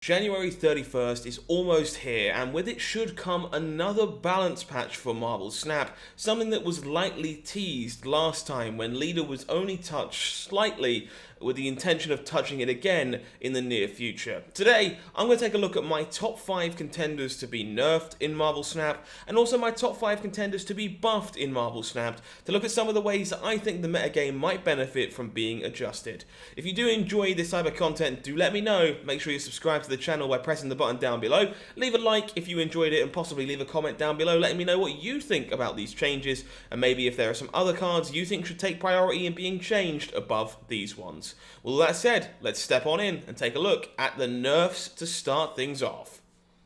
January 31st is almost here, and with it should come another balance patch for Marvel Snap, something that was lightly teased last time when Leader was only touched slightly, with the intention of touching it again in the near future. Today, I'm going to take a look at my top 5 contenders to be nerfed in Marvel Snap, and also my top 5 contenders to be buffed in Marvel Snap, to look at some of the ways that I think the metagame might benefit from being adjusted. If you do enjoy this type of content, do let me know. Make sure you subscribe to the channel by pressing the button down below. Leave a like if you enjoyed it, and possibly leave a comment down below letting me know what you think about these changes, and maybe if there are some other cards you think should take priority in being changed above these ones. Well, that said, let's step on in and take a look at the nerfs to start things off.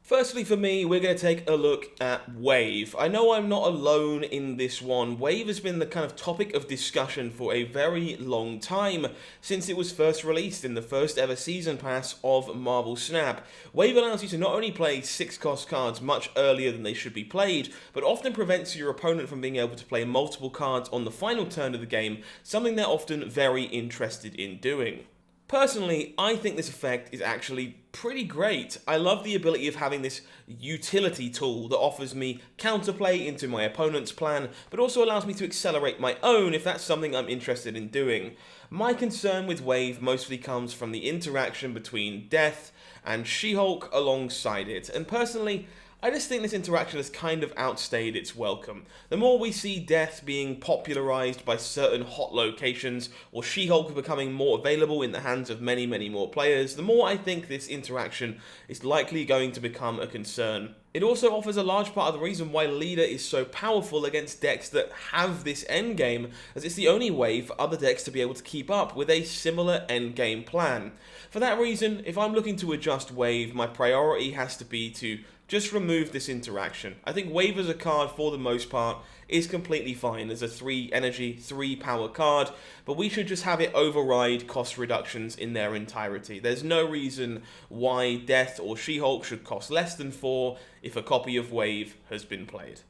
Firstly, for me, we're going to take a look at Wave. I know I'm not alone in this one. Wave has been the kind of topic of discussion for a very long time, since it was first released in the first ever Season Pass of Marvel Snap. Wave allows you to not only play 6-cost cards much earlier than they should be played, but often prevents your opponent from being able to play multiple cards on the final turn of the game, something they're often very interested in doing. Personally, I think this effect is actually pretty great. I love the ability of having this utility tool that offers me counterplay into my opponent's plan, but also allows me to accelerate my own if that's something I'm interested in doing. My concern with Wave mostly comes from the interaction between Death and She-Hulk alongside it, and personally, I just think this interaction has kind of outstayed its welcome. The more we see Death being popularized by certain hot locations, or She-Hulk becoming more available in the hands of many more players, the more I think this interaction is likely going to become a concern. It also offers a large part of the reason why Leader is so powerful against decks that have this endgame, as it's the only way for other decks to be able to keep up with a similar endgame plan. For that reason, if I'm looking to adjust Wave, my priority has to be to just remove this interaction. I think Wave as a card, for the most part, is completely fine as a 3 energy, 3 power card, but we should just have it override cost reductions in their entirety. There's no reason why Death or She-Hulk should cost less than 4 if a copy of Wave has been played.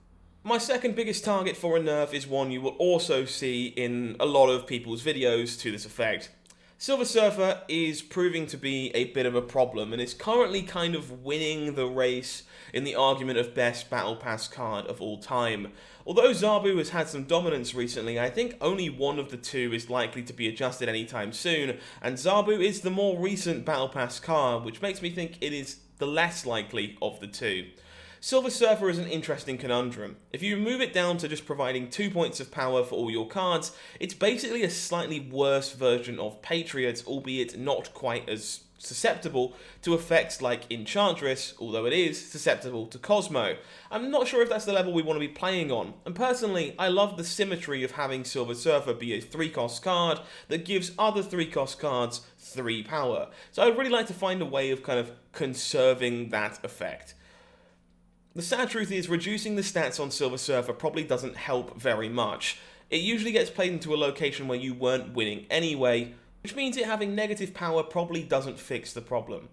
My second biggest target for a nerf is one you will also see in a lot of people's videos to this effect. Silver Surfer is proving to be a bit of a problem, and is currently kind of winning the race in the argument of best Battle Pass card of all time. Although Zabu has had some dominance recently, I think only one of the two is likely to be adjusted anytime soon, and Zabu is the more recent Battle Pass card, which makes me think it is the less likely of the two. Silver Surfer is an interesting conundrum. If you remove it down to just providing 2 points of power for all your cards, it's basically a slightly worse version of Patriot, albeit not quite as susceptible to effects like Enchantress, although it is susceptible to Cosmo. I'm not sure if that's the level we want to be playing on, and personally, I love the symmetry of having Silver Surfer be a 3-cost card that gives other 3-cost cards 3 power. So I'd really like to find a way of kind of conserving that effect. The sad truth is, reducing the stats on Silver Surfer probably doesn't help very much. It usually gets played into a location where you weren't winning anyway, which means it having negative power probably doesn't fix the problem.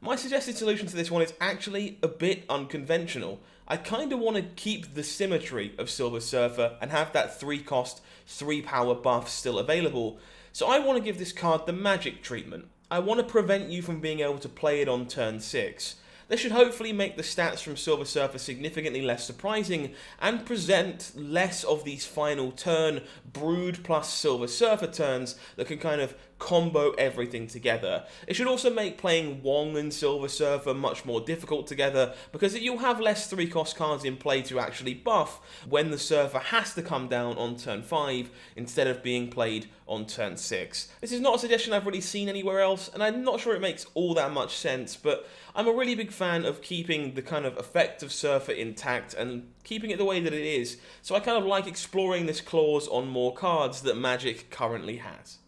My suggested solution to this one is actually a bit unconventional. I kinda want to keep the symmetry of Silver Surfer and have that 3-cost, 3-power buff still available, so I want to give this card the magic treatment. I want to prevent you from being able to play it on turn 6. This should hopefully make the stats from Silver Surfer significantly less surprising and present less of these final turn Brood plus Silver Surfer turns that can kind of combo everything together. It should also make playing Wong and Silver Surfer much more difficult together, because you'll have less 3-cost cards in play to actually buff when the Surfer has to come down on turn 5 instead of being played on turn 6. This is not a suggestion I've really seen anywhere else, and I'm not sure it makes all that much sense, but I'm a really big fan of keeping the kind of effect of Surfer intact and keeping it the way that it is, so I kind of like exploring this clause on more cards that Magic currently has.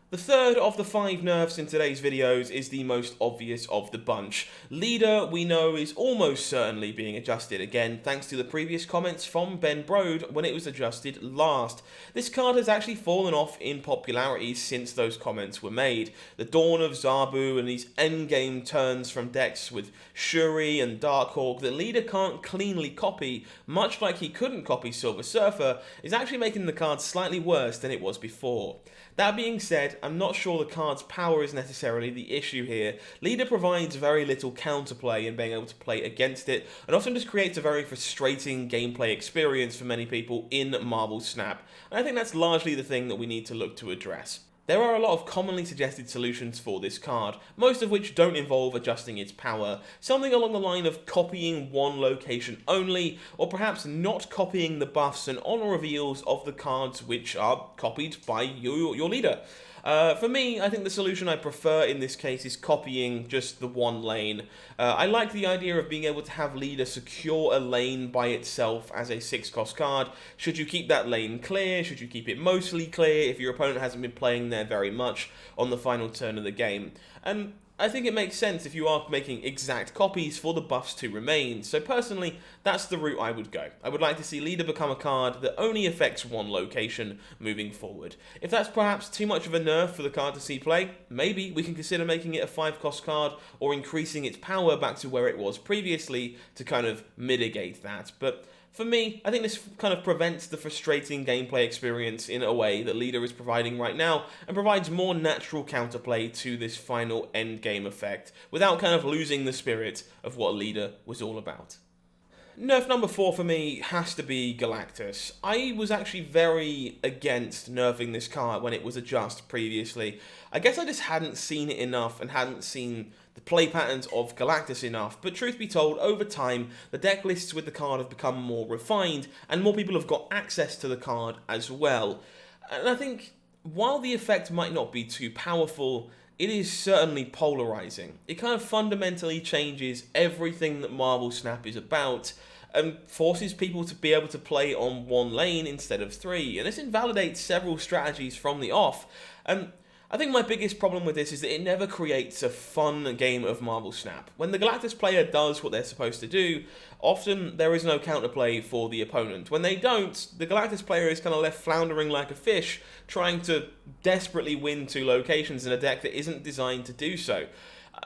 The third of the 5 nerfs in today's videos is the most obvious of the bunch. Leader, we know, is almost certainly being adjusted again, thanks to the previous comments from Ben Brode when it was adjusted last. This card has actually fallen off in popularity since those comments were made. The dawn of Zabu and these endgame turns from decks with Shuri and Darkhawk that Leader can't cleanly copy, much like he couldn't copy Silver Surfer, is actually making the card slightly worse than it was before. That being said, I'm not sure the card's power is necessarily the issue here. Leader provides very little counterplay in being able to play against it, and often just creates a very frustrating gameplay experience for many people in Marvel Snap, and I think that's largely the thing that we need to look to address. There are a lot of commonly suggested solutions for this card, most of which don't involve adjusting its power, something along the line of copying one location only, or perhaps not copying the buffs and honor reveals of the cards which are copied by your leader. For me, I think the solution I prefer in this case is copying just the one lane. I like the idea of being able to have leader secure a lane by itself as a 6-cost card. Should you keep that lane clear? Should you keep it mostly clear if your opponent hasn't been playing there very much on the final turn of the game? And I think it makes sense if you are making exact copies for the buffs to remain, so personally, that's the route I would go. I would like to see Leader become a card that only affects one location moving forward. If that's perhaps too much of a nerf for the card to see play, maybe we can consider making it a 5-cost card or increasing its power back to where it was previously to kind of mitigate that, but for me, I think this kind of prevents the frustrating gameplay experience in a way that Leader is providing right now, and provides more natural counterplay to this final endgame effect, without kind of losing the spirit of what Leader was all about. Nerf number 4 for me has to be Galactus. I was actually very against nerfing this card when it was a just previously. I guess I just hadn't seen it enough and hadn't seen the play patterns of Galactus enough, but truth be told, over time, the deck lists with the card have become more refined, and more people have got access to the card as well. And I think, while the effect might not be too powerful, it is certainly polarizing. It kind of fundamentally changes everything that Marvel Snap is about, and forces people to be able to play on one lane instead of 3, and this invalidates several strategies from the off. And I think my biggest problem with this is that it never creates a fun game of Marvel Snap. When the Galactus player does what they're supposed to do, often there is no counterplay for the opponent. When they don't, the Galactus player is kind of left floundering like a fish, trying to desperately win 2 locations in a deck that isn't designed to do so.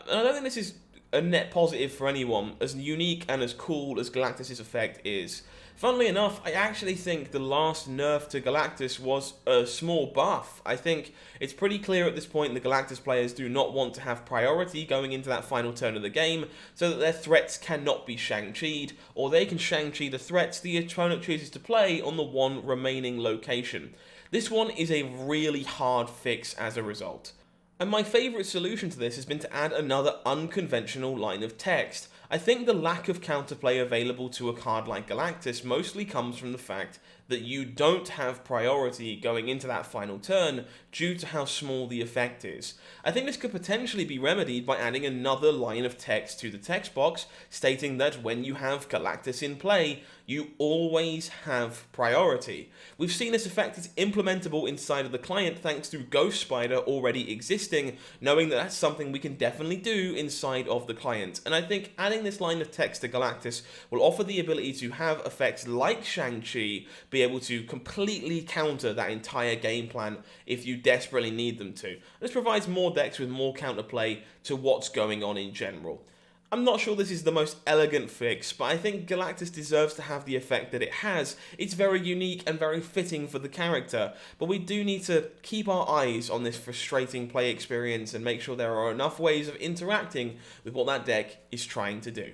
And I don't think this is a net positive for anyone, as unique and as cool as Galactus' effect is. Funnily enough, I actually think the last nerf to Galactus was a small buff. I think it's pretty clear at this point the Galactus players do not want to have priority going into that final turn of the game, so that their threats cannot be Shang-Chi'd, or they can Shang-Chi the threats the opponent chooses to play on the one remaining location. This one is a really hard fix as a result. And my favourite solution to this has been to add another unconventional line of text. I think the lack of counterplay available to a card like Galactus mostly comes from the fact that you don't have priority going into that final turn due to how small the effect is. I think this could potentially be remedied by adding another line of text to the text box stating that when you have Galactus in play, you always have priority. We've seen this effect is implementable inside of the client thanks to Ghost Spider already existing, knowing that that's something we can definitely do inside of the client. And I think adding this line of text to Galactus will offer the ability to have effects like Shang-Chi be able to completely counter that entire game plan if you desperately need them to. This provides more decks with more counterplay to what's going on in general. I'm not sure this is the most elegant fix, but I think Galactus deserves to have the effect that it has. It's very unique and very fitting for the character, but we do need to keep our eyes on this frustrating play experience and make sure there are enough ways of interacting with what that deck is trying to do.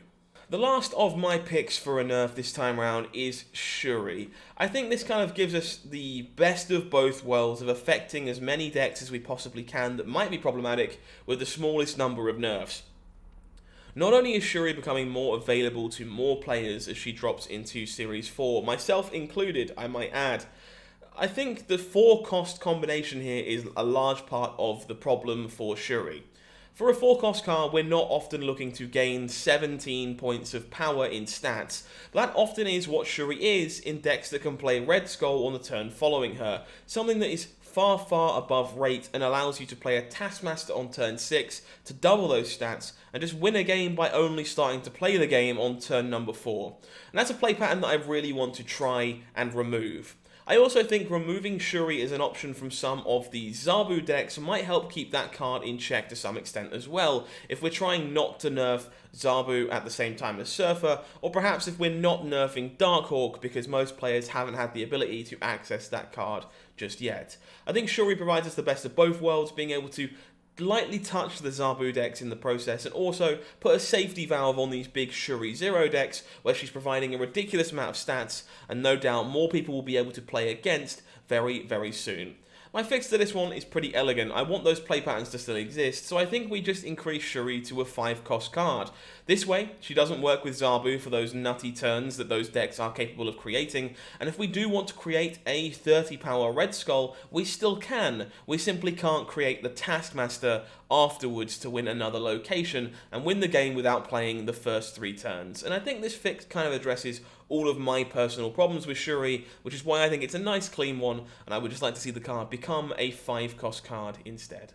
The last of my picks for a nerf this time around is Shuri. I think this kind of gives us the best of both worlds of affecting as many decks as we possibly can that might be problematic with the smallest number of nerfs. Not only is Shuri becoming more available to more players as she drops into Series 4, myself included, I might add, I think the 4-cost combination here is a large part of the problem for Shuri. For a 4-cost card, we're not often looking to gain 17 points of power in stats, but that often is what Shuri is in decks that can play Red Skull on the turn following her, something that is far above rate and allows you to play a Taskmaster on turn 6 to double those stats and just win a game by only starting to play the game on turn number 4. And that's a play pattern that I really want to try and remove. I also think removing Shuri as an option from some of the Zabu decks might help keep that card in check to some extent as well, if we're trying not to nerf Zabu at the same time as Surfer, or perhaps if we're not nerfing Darkhawk because most players haven't had the ability to access that card just yet. I think Shuri provides us the best of both worlds, being able to lightly touch the Zabu decks in the process and also put a safety valve on these big Shuri Zero decks where she's providing a ridiculous amount of stats and no doubt more people will be able to play against very, very soon. My fix to this one is pretty elegant. I want those play patterns to still exist, so I think we just increase Shuri to a 5-cost card. This way, she doesn't work with Zabu for those nutty turns that those decks are capable of creating, and if we do want to create a 30-power Red Skull, we still can. We simply can't create the Taskmaster afterwards to win another location and win the game without playing the first 3 turns. And I think this fix kind of addresses all of my personal problems with Shuri, which is why I think it's a nice clean one, and I would just like to see the card become a 5-cost card instead.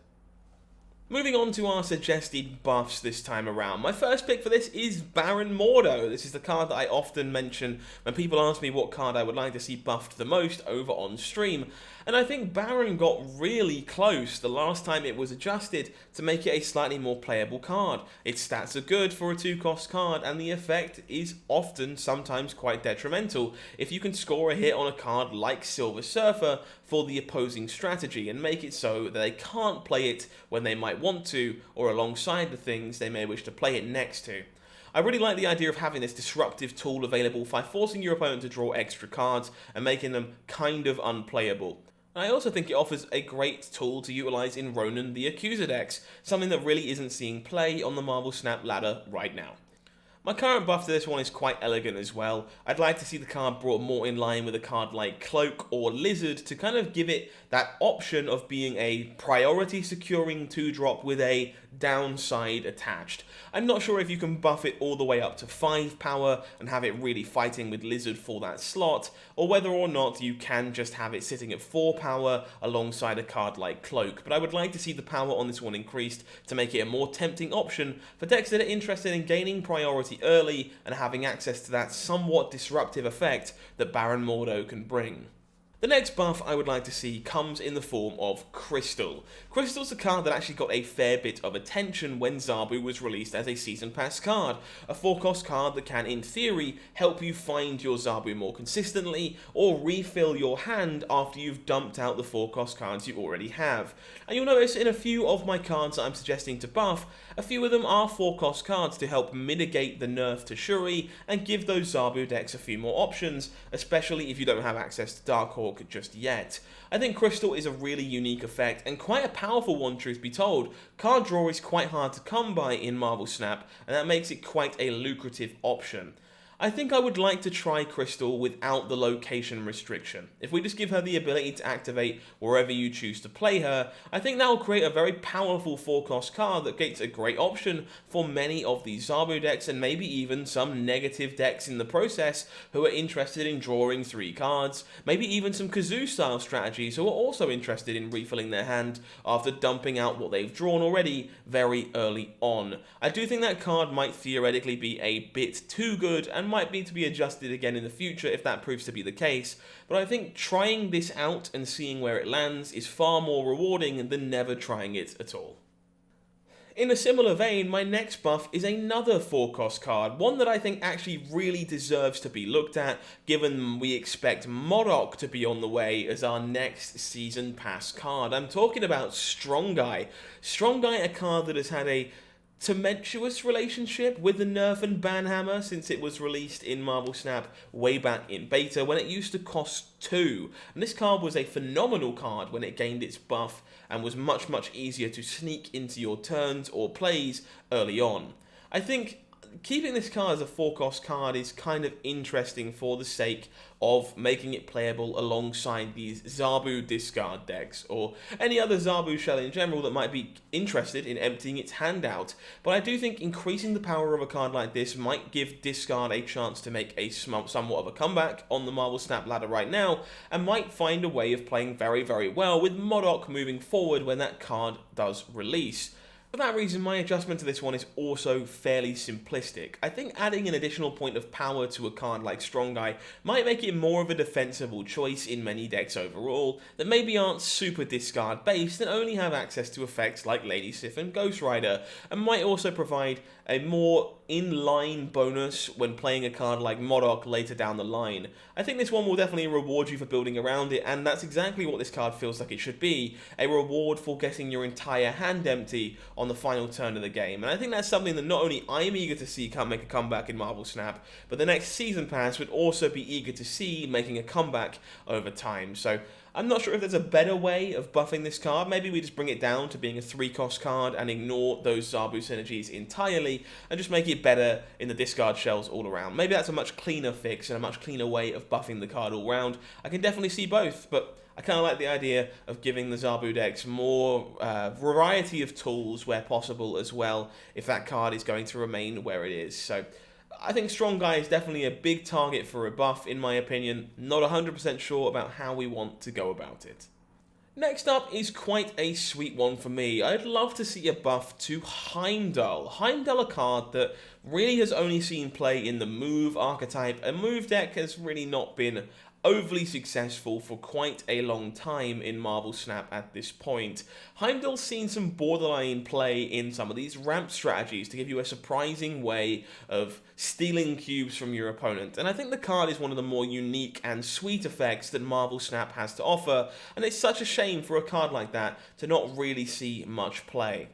Moving on to our suggested buffs this time around. My first pick for this is Baron Mordo. This is the card that I often mention when people ask me what card I would like to see buffed the most over on stream. And I think Baron got really close the last time it was adjusted to make it a slightly more playable card. Its stats are good for a 2-cost card, and the effect is often, sometimes quite detrimental if you can score a hit on a card like Silver Surfer for the opposing strategy and make it so that they can't play it when they might want to or alongside the things they may wish to play it next to. I really like the idea of having this disruptive tool available by forcing your opponent to draw extra cards and making them kind of unplayable. I also think it offers a great tool to utilise in Ronan the Accuser decks, something that really isn't seeing play on the Marvel Snap ladder right now. My current buff to this one is quite elegant as well. I'd like to see the card brought more in line with a card like Cloak or Lizard to kind of give it that option of being a priority securing 2-drop with a downside attached. I'm not sure if you can buff it all the way up to 5 power and have it really fighting with Lizard for that slot, or whether or not you can just have it sitting at 4 power alongside a card like Cloak, but I would like to see the power on this one increased to make it a more tempting option for decks that are interested in gaining priority early and having access to that somewhat disruptive effect that Baron Mordo can bring. The next buff I would like to see comes in the form of Crystal. Crystal's a card that actually got a fair bit of attention when Zabu was released as a Season Pass card. A 4-cost card that can, in theory, help you find your Zabu more consistently or refill your hand after you've dumped out the 4-cost cards you already have. And you'll notice in a few of my cards that I'm suggesting to buff, a few of them are 4-cost cards to help mitigate the nerf to Shuri and give those Zabu decks a few more options, especially if you don't have access to Darkhawk just yet. I think Crystal is a really unique effect and quite a powerful one, truth be told. Card draw is quite hard to come by in Marvel Snap, and that makes it quite a lucrative option. I think I would like to try Crystal without the location restriction. If we just give her the ability to activate wherever you choose to play her, I think that will create a very powerful 4-cost card that gets a great option for many of these Zabu decks and maybe even some negative decks in the process who are interested in drawing 3 cards, maybe even some Kazoo style strategies who are also interested in refilling their hand after dumping out what they've drawn already very early on. I do think that card might theoretically be a bit too good and might need to be adjusted again in the future if that proves to be the case, but I think trying this out and seeing where it lands is far more rewarding than never trying it at all. In a similar vein, my next buff is another 4-cost card, one that I think actually really deserves to be looked at, given we expect Modok to be on the way as our next Season Pass card. I'm talking about Strong Guy. Strong Guy, a card that has had a tumultuous relationship with the Nerf and Banhammer since it was released in Marvel Snap way back in beta when it used to cost 2. And this card was a phenomenal card when it gained its buff and was much easier to sneak into your turns or plays early on. I think keeping this card as a 4-cost card is kind of interesting for the sake of making it playable alongside these Zabu discard decks, or any other Zabu shell in general that might be interested in emptying its hand out. But I do think increasing the power of a card like this might give discard a chance to make a somewhat of a comeback on the Marvel Snap ladder right now, and might find a way of playing very well with Modok moving forward when that card does release. For that reason, my adjustment to this one is also fairly simplistic. I think adding an additional point of power to a card like Strong Guy might make it more of a defensible choice in many decks overall that maybe aren't super discard based and only have access to effects like Lady Sif and Ghost Rider, and might also provide a more in-line bonus when playing a card like Modok later down the line. I think this one will definitely reward you for building around it, and that's exactly what this card feels like it should be, a reward for getting your entire hand empty on the final turn of the game. And I think that's something that not only I'm eager to see make a comeback in Marvel Snap, but the next Season Pass would also be eager to see making a comeback over time. So I'm not sure if there's a better way of buffing this card. Maybe we just bring it down to being a 3-cost card and ignore those Zabu synergies entirely and just make it better in the discard shells all around. Maybe that's a much cleaner fix and a much cleaner way of buffing the card all around. I can definitely see both, but I kind of like the idea of giving the Zabu decks more variety of tools where possible as well, if that card is going to remain where it is. So I think Strong Guy is definitely a big target for a buff, in my opinion. Not 100% sure about how we want to go about it. Next up is quite a sweet one for me. I'd love to see a buff to Heimdall. Heimdall, a card that really has only seen play in the move archetype. A move deck has really not been overly successful for quite a long time in Marvel Snap at this point. Heimdall's seen some borderline play in some of these ramp strategies to give you a surprising way of stealing cubes from your opponent, and I think the card is one of the more unique and sweet effects that Marvel Snap has to offer, and it's such a shame for a card like that to not really see much play.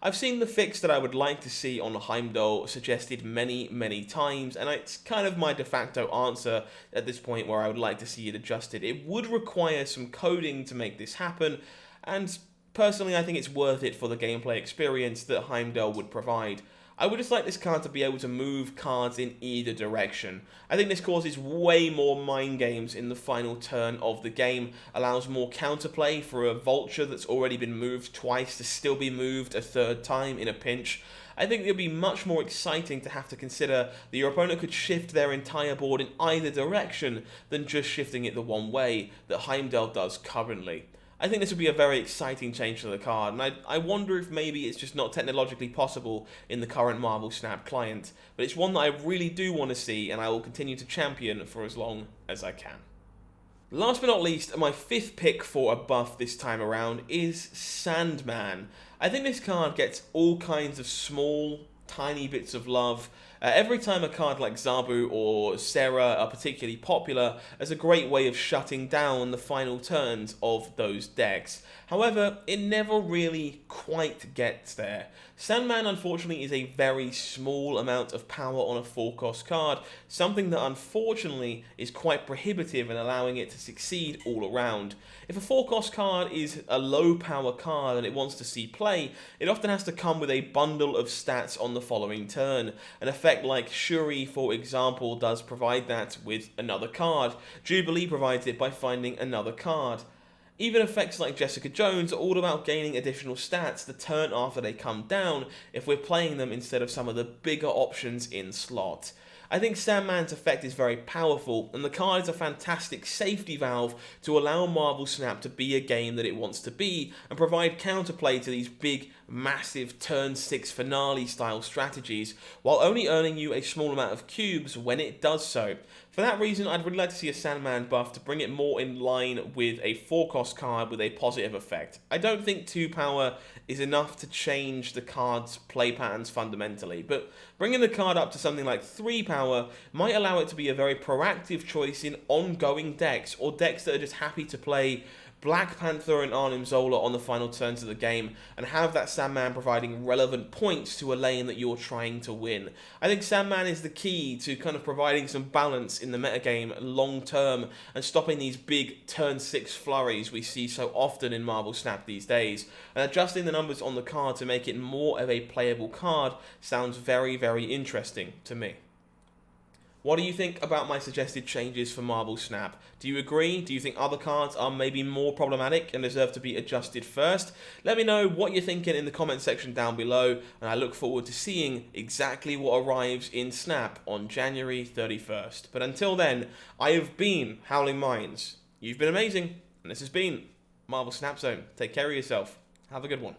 I've seen the fix that I would like to see on Heimdall suggested many times, and it's kind of my de facto answer at this point where I would like to see it adjusted. It would require some coding to make this happen, and personally I think it's worth it for the gameplay experience that Heimdall would provide. I would just like this card to be able to move cards in either direction. I think this causes way more mind games in the final turn of the game, allows more counterplay for a vulture that's already been moved twice to still be moved a third time in a pinch. I think it would be much more exciting to have to consider that your opponent could shift their entire board in either direction than just shifting it the one way that Heimdall does currently. I think this would be a very exciting change to the card, and I wonder if maybe it's just not technologically possible in the current Marvel Snap client, but it's one that I really do want to see, and I will continue to champion for as long as I can. Last but not least, my fifth pick for a buff this time around is Sandman. I think this card gets all kinds of small, tiny bits of love. Every time a card like Zabu or Sarah are particularly popular as a great way of shutting down the final turns of those decks. However, it never really quite gets there. Sandman unfortunately is a very small amount of power on a 4-cost card, something that unfortunately is quite prohibitive in allowing it to succeed all around. If a 4-cost card is a low power card and it wants to see play, it often has to come with a bundle of stats on the following turn. An effect like Shuri, for example, does provide that with another card. Jubilee provides it by finding another card. Even effects like Jessica Jones are all about gaining additional stats the turn after they come down if we're playing them instead of some of the bigger options in slot. I think Sandman's effect is very powerful, and the card is a fantastic safety valve to allow Marvel Snap to be a game that it wants to be, and provide counterplay to these big, massive turn 6 finale style strategies, while only earning you a small amount of cubes when it does so. For that reason, I'd really like to see a Sandman buff to bring it more in line with a 4-cost card with a positive effect. I don't think 2 power is enough to change the card's play patterns fundamentally, but bringing the card up to something like 3 power might allow it to be a very proactive choice in ongoing decks, or decks that are just happy to play Black Panther and Arnim Zola on the final turns of the game, and have that Sandman providing relevant points to a lane that you're trying to win. I think Sandman is the key to kind of providing some balance in the metagame long term, and stopping these big turn 6 flurries we see so often in Marvel Snap these days, and adjusting the numbers on the card to make it more of a playable card sounds very interesting to me. What do you think about my suggested changes for Marvel Snap? Do you agree? Do you think other cards are maybe more problematic and deserve to be adjusted first? Let me know what you're thinking in the comment section down below, and I look forward to seeing exactly what arrives in Snap on January 31st. But until then, I have been HowlingMines. You've been amazing, and this has been Marvel Snap Zone. Take care of yourself. Have a good one.